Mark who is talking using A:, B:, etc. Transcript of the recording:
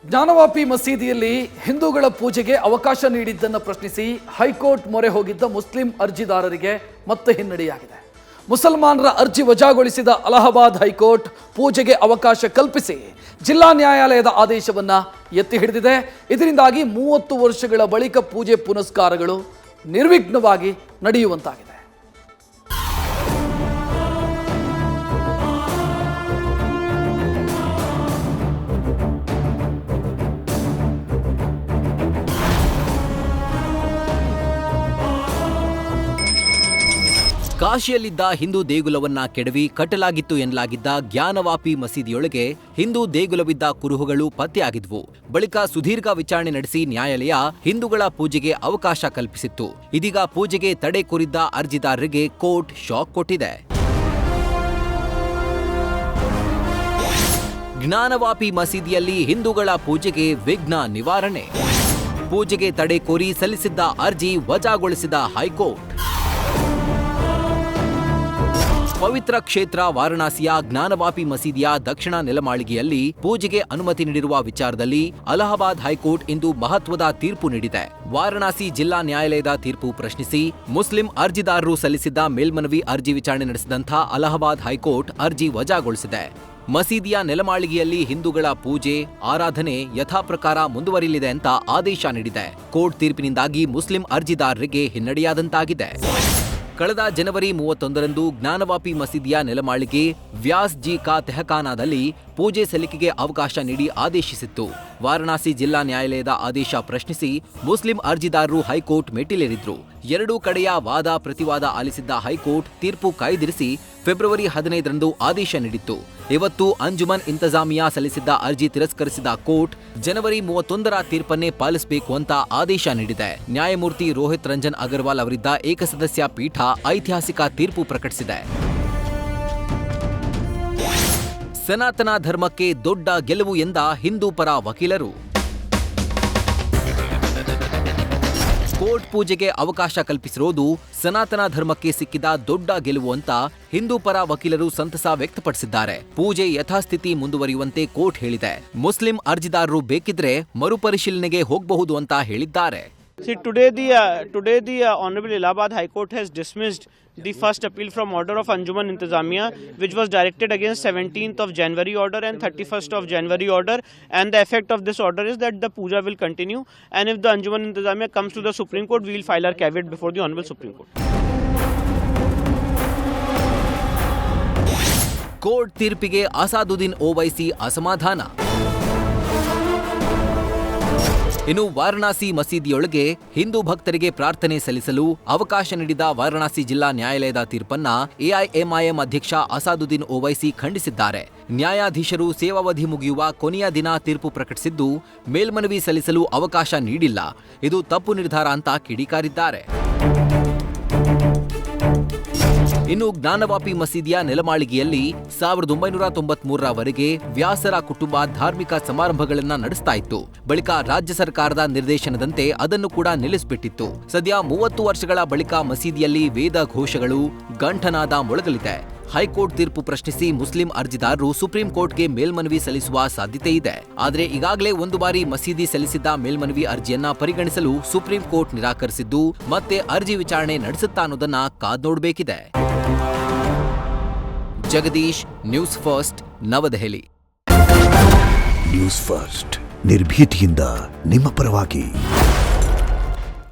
A: ಜ್ಞಾನವಾಪಿ ಮಸೀದಿಯಲ್ಲಿ ಹಿಂದೂಗಳ ಪೂಜೆಗೆ ಅವಕಾಶ ನೀಡಿದ್ದನ್ನು ಪ್ರಶ್ನಿಸಿ ಹೈಕೋರ್ಟ್ ಮೊರೆ ಹೋಗಿದ್ದ ಮುಸ್ಲಿಂ ಅರ್ಜಿದಾರರಿಗೆ ಮತ್ತೆ ಹಿನ್ನಡೆಯಾಗಿದೆ. ಮುಸಲ್ಮಾನರ ಅರ್ಜಿ ವಜಾಗೊಳಿಸಿದ ಅಲಹಾಬಾದ್ ಹೈಕೋರ್ಟ್ ಪೂಜೆಗೆ ಅವಕಾಶ ಕಲ್ಪಿಸಿ ಜಿಲ್ಲಾ ನ್ಯಾಯಾಲಯದ ಆದೇಶವನ್ನು ಎತ್ತಿ ಹಿಡಿದಿದೆ. ಇದರಿಂದಾಗಿ 30 ವರ್ಷಗಳ ಬಳಿಕ ಪೂಜೆ ಪುನಸ್ಕಾರಗಳು ನಿರ್ವಿಘ್ನವಾಗಿ ನಡೆಯುವಂತಾಗಿದೆ.
B: ಕಾಶಿಯಲ್ಲಿದ್ದ ಹಿಂದೂ ದೇಗುಲವನ್ನ ಕೆಡವಿ ಕಟ್ಟಲಾಗಿತ್ತು ಎನ್ನಲಾಗಿದ್ದ ಜ್ಞಾನವಾಪಿ ಮಸೀದಿಯೊಳಗೆ ಹಿಂದೂ ದೇಗುಲವಿದ್ದ ಕುರುಹುಗಳು ಪತ್ತೆಯಾಗಿದ್ವು. ಬಳಿಕ ಸುದೀರ್ಘ ವಿಚಾರಣೆ ನಡೆಸಿ ನ್ಯಾಯಾಲಯ ಹಿಂದೂಗಳ ಪೂಜೆಗೆ ಅವಕಾಶ ಕಲ್ಪಿಸಿತ್ತು. ಇದೀಗ ಪೂಜೆಗೆ ತಡೆ ಕೋರಿದ್ದ ಅರ್ಜಿದಾರರಿಗೆ ಕೋರ್ಟ್ ಶಾಕ್ ಕೊಟ್ಟಿದೆ. ಜ್ಞಾನವಾಪಿ ಮಸೀದಿಯಲ್ಲಿ ಹಿಂದೂಗಳ ಪೂಜೆಗೆ ವಿಘ್ನ ನಿವಾರಣೆ. ಪೂಜೆಗೆ ತಡೆ ಕೋರಿ ಸಲ್ಲಿಸಿದ್ದ ಅರ್ಜಿ ವಜಾಗೊಳಿಸಿದ ಹೈಕೋರ್ಟ್. ಪವಿತ್ರ ಕ್ಷೇತ್ರ ವಾರಣಾಸಿಯ ಜ್ಞಾನವಾಪಿ ಮಸೀದಿಯ ದಕ್ಷಿಣ ನೆಲಮಾಳಿಗೆಯಲ್ಲಿ ಪೂಜೆಗೆ ಅನುಮತಿ ನೀಡಿರುವ ವಿಚಾರದಲ್ಲಿ ಅಲಹಾಬಾದ್ ಹೈಕೋರ್ಟ್ ಇಂದು ಮಹತ್ವದ ತೀರ್ಪು ನೀಡಿದೆ. ವಾರಣಾಸಿ ಜಿಲ್ಲಾ ನ್ಯಾಯಾಲಯದ ತೀರ್ಪು ಪ್ರಶ್ನಿಸಿ ಮುಸ್ಲಿಂ ಅರ್ಜಿದಾರರು ಸಲ್ಲಿಸಿದ್ದ ಮೇಲ್ಮನವಿ ಅರ್ಜಿ ವಿಚಾರಣೆ ನಡೆಸಿದಂಥ ಅಲಹಾಬಾದ್ ಹೈಕೋರ್ಟ್ ಅರ್ಜಿ ವಜಾಗೊಳಿಸಿದೆ. ಮಸೀದಿಯ ನೆಲಮಾಳಿಗೆಯಲ್ಲಿ ಹಿಂದೂಗಳ ಪೂಜೆ, ಆರಾಧನೆ ಯಥಾಪ್ರಕಾರ ಮುಂದುವರಿಯಲಿದೆ ಅಂತ ಆದೇಶ ನೀಡಿದೆ. ಕೋರ್ಟ್ ತೀರ್ಪಿನಿಂದಾಗಿ ಮುಸ್ಲಿಂ ಅರ್ಜಿದಾರರಿಗೆ ಹಿನ್ನಡೆಯಾದಂತಾಗಿದೆ. ಕಳೆದ ಜನವರಿ 31ರಂದು ಜ್ಞಾನವಾಪಿ ಮಸೀದಿಯ ನೆಲಮಾಳಿಗೆ ವ್ಯಾಸ್ ಜಿ ಕಾ ತೆಹಖಾನಾದಲ್ಲಿ ಪೂಜೆ ಸಲ್ಲಿಕೆಗೆ ಅವಕಾಶ ನೀಡಿ ಆದೇಶಿಸಿತ್ತು. ವಾರಣಾಸಿ ಜಿಲ್ಲಾ ನ್ಯಾಯಾಲಯದ ಆದೇಶ ಪ್ರಶ್ನಿಸಿ ಮುಸ್ಲಿಂ ಅರ್ಜಿದಾರರು ಹೈಕೋರ್ಟ್ ಮೆಟ್ಟಿಲೇರಿದ್ರು. ಎರಡೂ ಕಡೆಯ ವಾದ ಪ್ರತಿವಾದ ಆಲಿಸಿದ್ದ ಹೈಕೋರ್ಟ್ ತೀರ್ಪು ಕಾಯ್ದಿರಿಸಿ ಫೆಬ್ರವರಿ 15ರಂದು ಆದೇಶ ನೀಡಿತ್ತು. ಇವತ್ತು ಅಂಜುಮನ್ ಇಂತಜಾಮಿಯಾ ಸಲ್ಲಿಸಿದ್ದ ಅರ್ಜಿ ತಿರಸ್ಕರಿಸಿದ ಕೋರ್ಟ್ ಜನವರಿ 31ರ ತೀರ್ಪನ್ನೇ ಪಾಲಿಸಬೇಕು ಅಂತ ಆದೇಶ ನೀಡಿದೆ. ನ್ಯಾಯಮೂರ್ತಿ ರೋಹಿತ್ ರಂಜನ್ ಅಗರ್ವಾಲ್ ಅವರಿದ್ದ ಏಕಸದಸ್ಯ ಪೀಠ ಐತಿಹಾಸಿಕ ತೀರ್ಪು ಪ್ರಕಟಿಸಿದೆ. ಸನಾತನ ಧರ್ಮಕ್ಕೆ ದೊಡ್ಡ ಗೆಲುವು ಎಂದ ಹಿಂದೂ ಪರ ವಕೀಲರು. ಕೋರ್ಟ್ ಪೂಜೆಗೆ ಅವಕಾಶ ಕಲ್ಪಿಸಿರೋದು ಸನಾತನ ಧರ್ಮಕ್ಕೆ ಸಿಕ್ಕಿದ ದೊಡ್ಡ ಗೆಲುವು ಅಂತ ಹಿಂದೂ ಪರ ವಕೀಲರು ಸಂತಸ ವ್ಯಕ್ತಪಡಿಸಿದ್ದಾರೆ. ಪೂಜೆ ಯಥಾಸ್ಥಿತಿ ಮುಂದುವರಿಯುವಂತೆ ಕೋರ್ಟ್ ಹೇಳಿದೆ. ಮುಸ್ಲಿಂ ಅರ್ಜಿದಾರರು ಬೇಕಿದ್ರೆ ಮರುಪರಿಶೀಲನೆಗೆ ಹೋಗಬಹುದು ಅಂತ ಹೇಳಿದ್ದಾರೆ.
C: See, today the Honorable Allahabad High Court has dismissed the first appeal from order of Anjuman Intizamiya, which was directed against 17th of January order and 31st of January order, and the effect of this order is that the puja will continue, and if the Anjuman Intizamiya comes to the Supreme Court, we will file our caveat before the Honorable Supreme Court.
B: Court ತೀರ್ಪಿಗೆ ಅಸಾದುದ್ದೀನ್ ಓವೈಸಿ ಅಸಮಾಧಾನ. ಇನ್ನು ವಾರಣಾಸಿ ಮಸೀದಿಯೊಳಗೆ ಹಿಂದೂ ಭಕ್ತರಿಗೆ ಪ್ರಾರ್ಥನೆ ಸಲ್ಲಿಸಲು ಅವಕಾಶ ನೀಡಿದ ವಾರಣಾಸಿ ಜಿಲ್ಲಾ ನ್ಯಾಯಾಲಯದ ತೀರ್ಪನ್ನ ಎಐಎಂಐಎಂ ಅಧ್ಯಕ್ಷ ಅಸಾದುದ್ದೀನ್ ಓವೈಸಿ ಖಂಡಿಸಿದ್ದಾರೆ. ನ್ಯಾಯಾಧೀಶರು ಸೇವಾವಧಿ ಮುಗಿಯುವ ಕೊನೆಯ ದಿನ ತೀರ್ಪು ಪ್ರಕಟಿಸಿದ್ದು ಮೇಲ್ಮನವಿ ಸಲ್ಲಿಸಲು ಅವಕಾಶ ನೀಡಿಲ್ಲ. ಇದು ತಪ್ಪು ನಿರ್ಧಾರ ಅಂತ ಕಿಡಿಕಾರಿದ್ದಾರೆ. ಇನ್ನು ಜ್ಞಾನವಾಪಿ ಮಸೀದಿಯ ನೆಲಮಾಳಿಗೆಯಲ್ಲಿ 1993ರವರೆಗೆ ವ್ಯಾಸರ ಕುಟುಂಬ ಧಾರ್ಮಿಕ ಸಮಾರಂಭಗಳನ್ನ ನಡೆಸ್ತಾ ಇತ್ತು. ಬಳಿಕ ರಾಜ್ಯ ಸರ್ಕಾರದ ನಿರ್ದೇಶನದಂತೆ ಅದನ್ನು ಕೂಡ ನಿಲ್ಲಿಸಿಬಿಟ್ಟಿತ್ತು. ಸದ್ಯ 30 ವರ್ಷಗಳ ಬಳಿಕ ಮಸೀದಿಯಲ್ಲಿ ವೇದ ಘೋಷಗಳು, ಗಂಠನಾದ ಮೊಳಗಲಿದೆ. ಹೈಕೋರ್ಟ್ ತೀರ್ಪು ಪ್ರಶ್ನಿಸಿ ಮುಸ್ಲಿಂ ಅರ್ಜಿದಾರರು ಸುಪ್ರೀಂ ಕೋರ್ಟ್ಗೆ ಮೇಲ್ಮನವಿ ಸಲ್ಲಿಸುವ ಸಾಧ್ಯತೆ ಇದೆ. ಆದರೆ ಈಗಾಗಲೇ ಒಂದು ಬಾರಿ ಮಸೀದಿ ಸಲ್ಲಿಸಿದ್ದ ಮೇಲ್ಮನವಿ ಅರ್ಜಿಯನ್ನ ಪರಿಗಣಿಸಲು ಸುಪ್ರೀಂ ಕೋರ್ಟ್ ನಿರಾಕರಿಸಿದ್ದು ಮತ್ತೆ ಅರ್ಜಿ ವಿಚಾರಣೆ ನಡೆಸುತ್ತಾ ಅನ್ನೋದನ್ನ ಕಾದ್ ನೋಡಬೇಕಿದೆ. ಜಗದೀಶ್, ನ್ಯೂಸ್ ಫಸ್ಟ್, ನವದೆಹಲಿ.
D: ನ್ಯೂಸ್ ಫಸ್ಟ್ ನಿರ್ಭೀತಿಯಿಂದ ನಿಮ್ಮ ಪರವಾಗಿ.